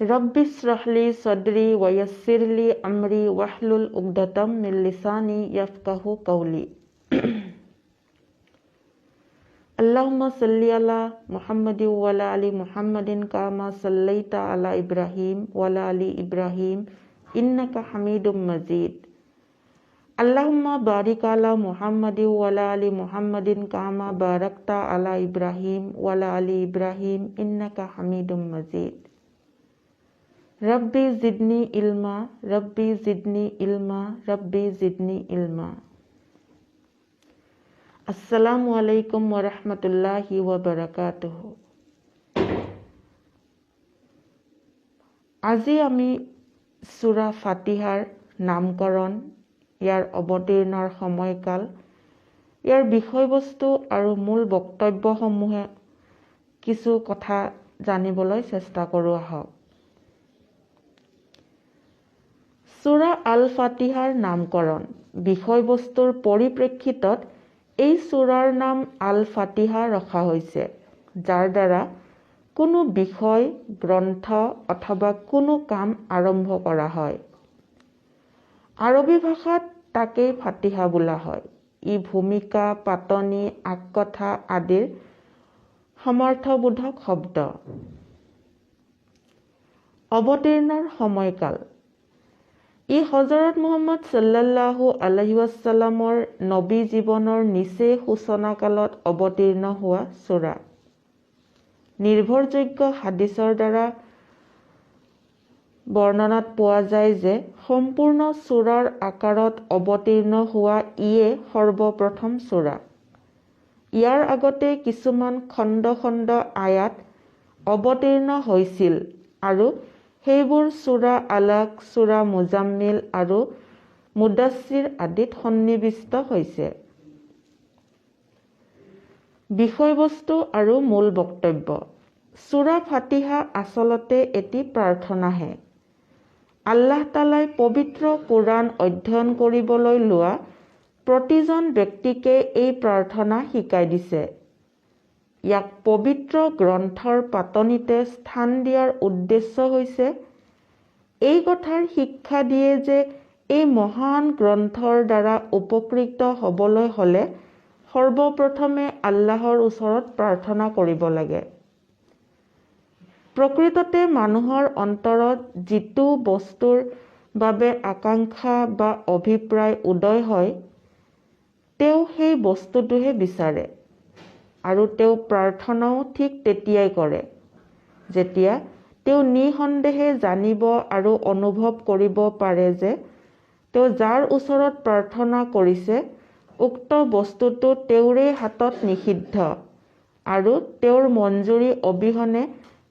Rabbi shrahli sadri wa yassirli amri wahlul uqdatam min lisani yafqahu qawli. Allahumma salli ala Muhammadin wa ala ali Muhammadin kama sallaita ala Ibrahim wa ala ali Ibrahim innaka Hamidum Majid. Allahumma barik ala Muhammadin wa ala ali Muhammadin kama barakta ala Ibrahim wa ala ali Ibrahim innaka Hamidum Majid. Rabbi zidni ilma, Rabbi zidni ilma, Rabbi zidni ilma. Assalamu alaikum wa rahmatullahi wa barakatuh. আজি আমি সূরা ফাতিহাৰ নামকৰণ, ইয়াৰ অৱতীৰ্ণৰ সময়কাল, ইয়াৰ বিষয়বস্তু আৰু মূল বক্তব্যসমূহে কিছু কথা জানিবলৈ চেষ্টা কৰোঁ আহক। সূৰা আল ফাতিহাৰ নামকৰণ বিষয়বস্তুৰ পৰিপ্ৰেক্ষিতত এই সূৰাৰ নাম আল ফাতিহা ৰখা হৈছে, যাৰ দ্বাৰা কোনো বিষয়, গ্ৰন্থ অথবা কোনো কাম আৰম্ভ কৰা হয়। আৰবী ভাষাত তাকেই ফাতিহা বোলা হয়। ই ভূমিকা, পাতনি, আককথা আদিৰ সমৰ্থবোধক শব্দ। অৱতীৰ্ণৰ সময়কাল ই হজৰত মুহাম্মদ সাল্লাল্লাহু আলাইহি ৱাছাল্লামৰ নবী জীৱনৰ নিচেই সূচনা কালত অৱতীৰ্ণ হোৱা সূৰা। নিৰ্ভৰযোগ্য হাদিছৰ দ্বাৰা বৰ্ণনাত পোৱা যায় যে সম্পূৰ্ণ সূৰাৰ আকাৰত অৱতীৰ্ণ হোৱা ইয়ে সৰ্বপ্ৰথম সূৰা। ইয়াৰ আগতে কিছুমান খণ্ড খণ্ড আয়াত অৱতীৰ্ণ হৈছিল আৰু সেইবোৰ সূৰা আলাক, সূৰা মুজাম্মিল আৰু মুদাচ্ছিৰ আদিত সন্নিৱিষ্ট হৈছে। বিষয়বস্তু আৰু মূল বক্তব্য। সূৰা ফাতিহা আচলতে এটি প্ৰাৰ্থনাহে। আল্লাহ তাআলাই পবিত্ৰ কোৰাণ অধ্যয়ন কৰিবলৈ লোৱা প্ৰতিজন ব্যক্তিকে এই প্ৰাৰ্থনা শিকাই দিছে। ইয়াক পবিত্ৰ গ্ৰন্থৰ পাতনিতে স্থান দিয়াৰ উদ্দেশ্য হৈছে এই কথাৰ শিক্ষা দিয়ে যে এই মহান গ্ৰন্থৰ দ্বাৰা উপকৃত হ'বলৈ হ'লে সৰ্বপ্ৰথমে আল্লাহৰ ওচৰত প্ৰাৰ্থনা কৰিব লাগে। প্ৰকৃততে মানুহৰ অন্তৰত যিটো বস্তুৰ বাবে আকাংক্ষা বা অভিপ্ৰায় উদয় হয়, তেওঁ সেই বস্তুটোহে বিচাৰে আৰু তেওঁ প্ৰাৰ্থনাও ঠিক তেতিয়াই কৰে যেতিয়া তেওঁ নিঃসন্দেহে জানিব আৰু অনুভৱ কৰিব পাৰে যে তেওঁ যাৰ ওচৰত প্ৰাৰ্থনা কৰিছে উক্ত বস্তুটো তেওঁৰে হাতত নিষিদ্ধ আৰু তেওঁৰ মঞ্জুৰি অবিহনে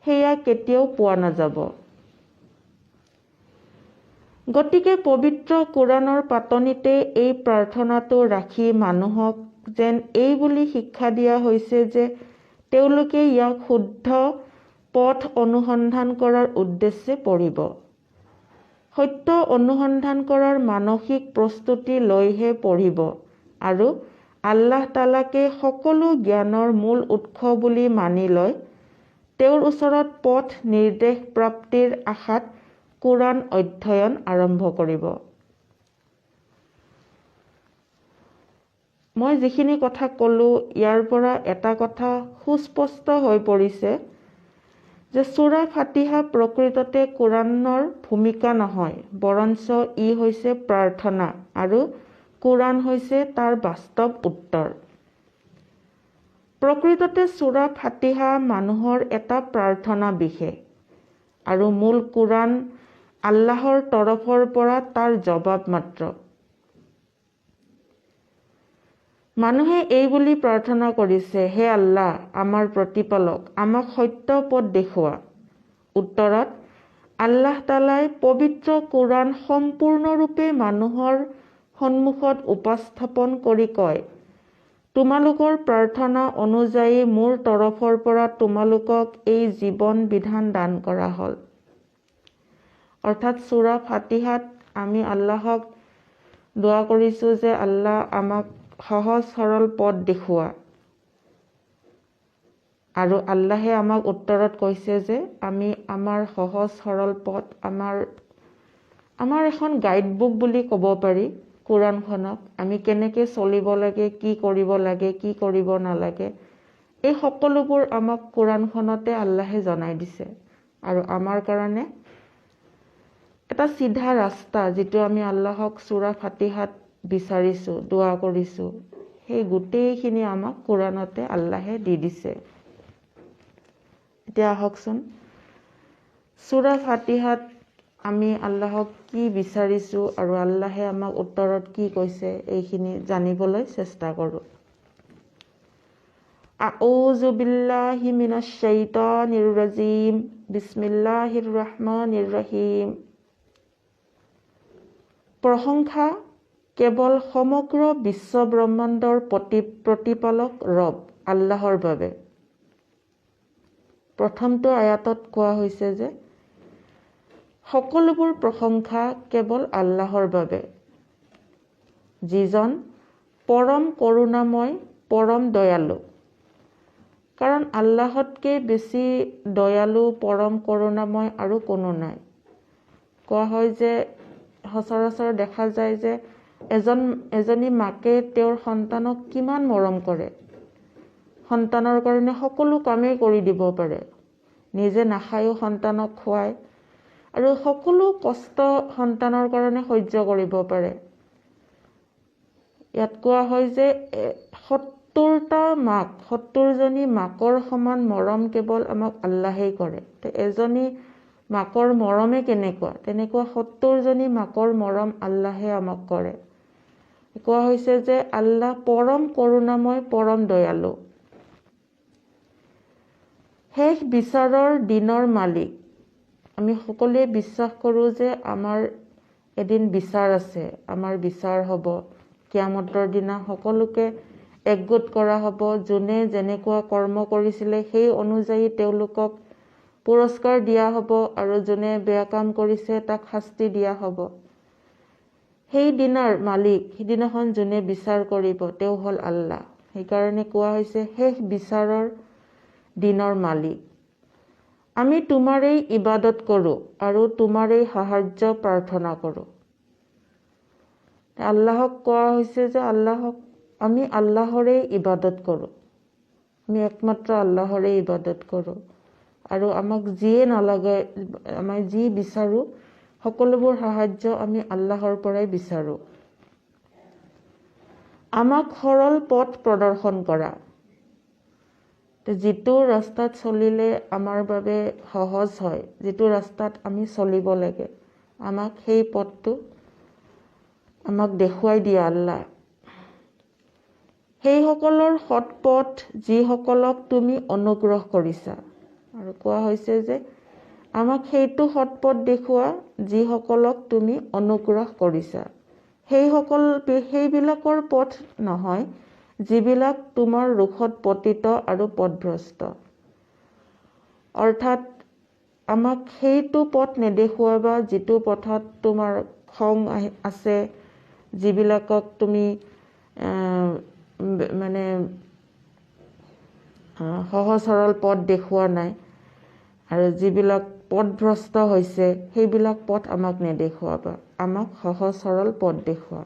সেয়া কেতিয়াও পোৱা নাযাব। গতিকে পবিত্ৰ কোৰাণৰ পাতনিতে এই প্ৰাৰ্থনাটো ৰাখি মানুহক যেন এই বুলি শিক্ষা দিয়া হৈছে যে তেওঁলোকে ইয়াক শুদ্ধ পথ অনুসন্ধান কৰাৰ উদ্দেশ্যে পঢ়িব। সত্য অনুসন্ধান কৰাৰ মানসিক প্ৰস্তুতি লৈহে পঢ়িব আৰু আল্লাহ তাআলাকে সকলো জ্ঞানৰ মূল উৎস বুলি মানি লয় তেওঁৰ ওচৰত পথ নিৰ্দেশ প্ৰাপ্তিৰ আশাত কোৰাণ অধ্যয়ন আৰম্ভ কৰিব। মই যিখিনি কথা ক'লো ইয়াৰ পৰা এটা কথা সুস্পষ্ট হৈ পৰিছে যে সূৰা ফাতিহা প্ৰকৃততে কোৰাণৰ ভূমিকা নহয়, বৰঞ্চ ই হৈছে প্ৰাৰ্থনা আৰু কোৰাণ হৈছে তাৰ বাস্তৱ উত্তৰ। প্ৰকৃততে সূৰা ফাতিহা মানুহৰ এটা প্ৰাৰ্থনা বিশেষ আৰু মূল কোৰাণ আল্লাহৰ তৰফৰ পৰা তাৰ জবাব মাত্ৰ। মানুহে এই বুলি প্ৰাৰ্থনা কৰিছে, হে আল্লাহ, আমাৰ প্ৰতিপালক, আমাক সত্য পথ দেখুওৱা। উত্তৰত আল্লাহ তাআলাই পবিত্ৰ কোৰাণ সম্পূৰ্ণৰূপে মানুহৰ সন্মুখত উপস্থাপন কৰি কয়, তোমালোকৰ প্ৰাৰ্থনা অনুযায়ী মোৰ তৰফৰ পৰা তোমালোকক এই জীৱন বিধান দান কৰা হ'ল। অৰ্থাৎ সূৰা ফাতিহাত আমি আল্লাহক দোৱা কৰিছোঁ যে আল্লাহ আমাক সহজ সৰল পথ দেখুওৱা আৰু আল্লাহে আমাক উত্তৰত কৈছে যে আমি আমাৰ সহজ সৰল পথ, আমাৰ এখন গাইড বুক বুলি ক'ব পাৰি কোৰাণখনক, আমি কেনেকৈ চলিব লাগে, কি কৰিব লাগে, কি কৰিব নালাগে, এই সকলোবোৰ আমাক কোৰাণখনতে আল্লাহে জনাই দিছে। আৰু আমাৰ কাৰণে এটা চিধা ৰাস্তা, যিটো আমি আল্লাহক সূৰা ফাতিহাত বিচাৰিছোঁ, দোৱা কৰিছোঁ, সেই গোটেইখিনি আমাক কোৰাণতে আল্লাহে দি দিছে। এতিয়া আহকচোন, সূৰা ফাতিহাত আমি আল্লাহক কি বিচাৰিছোঁ আৰু আল্লাহে আমাক উত্তৰত কি কৈছে, এইখিনি জানিবলৈ চেষ্টা কৰোঁ। আউযু বিল্লাহি মিনাশ শাইতানিৰ ৰাজিম, বিসমিল্লাহিৰ ৰহমানিৰ ৰহিম। প্ৰশংসা কেৱল সমগ্ৰ বিশ্ব ব্ৰহ্মাণ্ডৰ প্ৰতিপালক ৰব আল্লাহৰ বাবে। প্ৰথমটো আয়াতত কোৱা হৈছে যে সকলোবোৰ প্ৰশংসা কেৱল আল্লাহৰ বাবে, যিজন পৰম কৰোণাময়, পৰম দয়ালু। কাৰণ আল্লাহতকৈ বেছি দয়ালু, পৰম কৰোণাময় আৰু কোনো নাই। কোৱা হয় যে সচৰাচৰ দেখা যায় যে এজনী মাকে তেওঁৰ সন্তানক কিমান মৰম কৰে, সন্তানৰ কাৰণে সকলো কামেই কৰি দিব পাৰে, নিজে নাখায়ো সন্তানক খুৱায় আৰু সকলো কষ্ট সন্তানৰ কাৰণে সহ্য কৰিব পাৰে। ইয়াত কোৱা হয় যে 70জনী মাকৰ সমান মৰম কেৱল আমাক আল্লাহেই কৰে। এজনী মাকৰ মৰমে কেনেকুৱা, তেনেকুৱা 70জনী মাকৰ মৰম আল্লাহে আমাক কৰে। কোৱা হৈছে যে আল্লাহ পৰম কৰোণাময়, পৰম দয়ালু, শেষ বিচাৰৰ দিনৰ মালিক। আমি সকলোৱে বিশ্বাস কৰোঁ যে আমাৰ এদিন বিচাৰ আছে, আমাৰ বিচাৰ হ'ব, কিয়ামতৰ দিনা সকলোকে একগোট কৰা হ'ব। যোনে যেনেকুৱা কৰ্ম কৰিছিলে সেই অনুযায়ী তেওঁলোকক পুৰস্কাৰ দিয়া হ'ব আৰু যোনে বেয়া কাম কৰিছে তাক শাস্তি দিয়া হ'ব। সেই দিনাৰ মালিক, সিদিনাখন যোনে বিচাৰ কৰিব, তেওঁ হ'ল আল্লাহ। সেইকাৰণে কোৱা হৈছে শেষ বিচাৰৰ দিনৰ মালিক। আমি তোমাৰেই ইবাদত কৰোঁ আৰু তোমাৰেই সাহায্য প্ৰাৰ্থনা কৰোঁ। আল্লাহক কোৱা হৈছে যে আমি আল্লাহৰে ইবাদত কৰোঁ, আমি একমাত্ৰ আল্লাহৰে ইবাদত কৰোঁ আৰু আমাক যিয়ে নালাগে, আমি যি বিচাৰোঁ সকলোবোৰ সাহায্য আমি আল্লাহৰ পৰাই বিচাৰোঁ। আমাক সৰল পথ প্ৰদৰ্শন কৰা, যিটো ৰাস্তাত চলিলে আমাৰ বাবে সহজ হয়, যিটো ৰাস্তাত আমি চলিব লাগে, আমাক সেই পথটো আমাক দেখুৱাই দিয়া আল্লাহ। সেইসকলৰ সৎপথ যিসকলক তুমি অনুগ্ৰহ কৰিছা। আৰু কোৱা হৈছে যে আমাক সেইটো সৎপথ দেখুওৱা যিসকলক তুমি অনুগ্ৰহ কৰিছা। সেইবিলাকৰ পথ নহয় যিবিলাক তোমাৰ ৰোষত পতিত আৰু পথভ্ৰষ্ট। অৰ্থাৎ আমাক সেইটো পথ নেদেখুৱাবা যিটো পথত তোমাৰ খং আছে, যিবিলাকক তুমি মানে সহজ সৰল পথ দেখুওৱা নাই, আৰু যিবিলাক পথভ্ৰষ্ট হৈছে সেইবিলাক পথ আমাক নেদেখুৱাবা, আমাক সহজ সৰল পথ দেখুওৱা।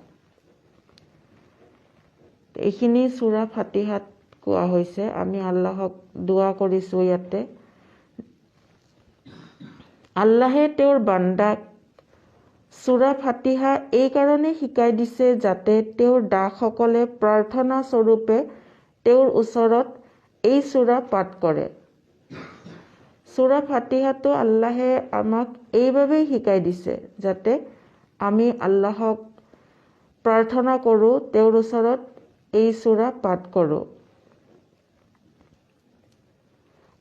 এইখিনি সূৰা ফাতিহাত কোৱা হৈছে। আমি আল্লাহক দোৱা কৰিছোঁ ইয়াতে। আল্লাহে তেওঁৰ বান্দাক সূৰা ফাতিহা এইকাৰণে শিকাই দিছে যাতে তেওঁৰ দাসসকলে প্ৰাৰ্থনা স্বৰূপে তেওঁৰ ওচৰত এই সূৰা পাঠ কৰে। সূৰা ফাতিহাটো আল্লাহে আমাক এইবাবেই শিকাই দিছে যাতে আমি আল্লাহক প্ৰাৰ্থনা কৰোঁ, তেওঁৰ ওচৰত এই সূৰা পাঠ কৰোঁ।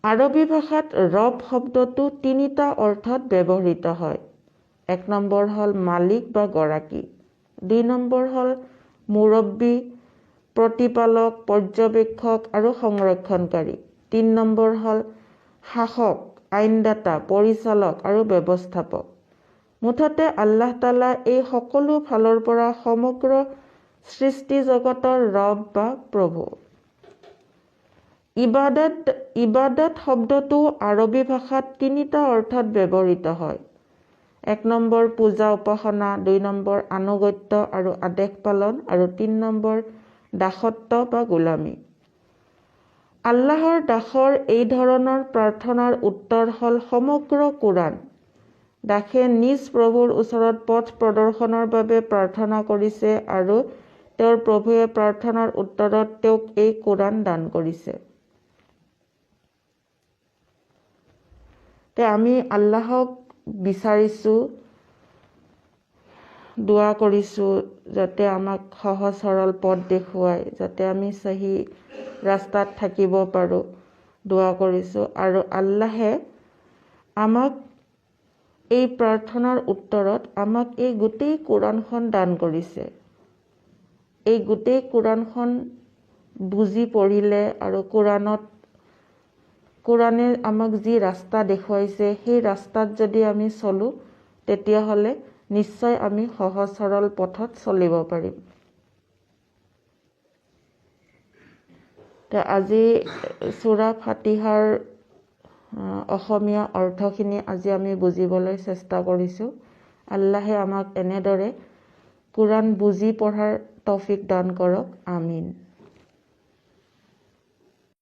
আৰবী ভাষাত ৰব শব্দটো 3টা অৰ্থত ব্যৱহৃত হয়। 1 নম্বৰ হ'ল মালিক বা গৰাকী, 2 নম্বৰ হ'ল মুৰব্বী, প্ৰতিপালক, পৰ্যবেক্ষক আৰু সংৰক্ষণকাৰী, 3 নম্বৰ হ'ল শাসক, আইনদাতা, পৰিচালক আৰু ব্যৱস্থাপক। মুঠতে আল্লাহ তাআলা এই সকলো ফালৰ পৰা সমগ্ৰ সৃষ্টি জগতৰ ৰব বা প্ৰভু। ইবাদত শব্দটো আৰবী ভাষাত 3টা অৰ্থত ব্যৱহৃত হয়। 1 নম্বৰ পূজা উপাসনা, 2 নম্বৰ আনুগত্য আৰু আদেশ পালন, আৰু 3 নম্বৰ দাসত্ব বা গোলামী। আল্লাহৰ দাসৰ এই ধৰণৰ প্ৰাৰ্থনাৰ উত্তৰ হ'ল সমগ্ৰ কোৰাণ। দাসে নিজ প্ৰভুৰ ওচৰত পথ প্ৰদৰ্শনৰ বাবে প্ৰাৰ্থনা কৰিছে আৰু তেওঁৰ প্ৰভুৱে প্ৰাৰ্থনাৰ উত্তৰত তেওঁক এই কোৰাণ দান কৰিছে। আমি আল্লাহক বিচাৰিছোঁ, দোৱা কৰিছোঁ যাতে আমাক সহজ সৰল পথ দেখুৱাই, যাতে আমি সহি ৰাস্তাত থাকিব পাৰোঁ, দোৱা কৰিছোঁ। আৰু আল্লাহে আমাক এই প্ৰাৰ্থনাৰ উত্তৰত আমাক এই গোটেই কোৰাণখন দান কৰিছে। এই গোটেই কোৰাণখন বুজি পঢ়িলে আৰু কোৰাণে আমাক যি ৰাস্তা দেখুৱাইছে সেই ৰাস্তাত যদি আমি চলোঁ, তেতিয়াহ'লে নিশ্চয় আমি সহজ সৰল পথত চলিব পাৰিম। আজি সূৰা ফাতিহাৰ অসমীয়া অৰ্থখিনি আজি আমি বুজিবলৈ চেষ্টা কৰিছোঁ। আল্লাহে আমাক এনেদৰে কোৰাণ বুজি পঢ়াৰ তৌফিক দান কৰক। আমিন।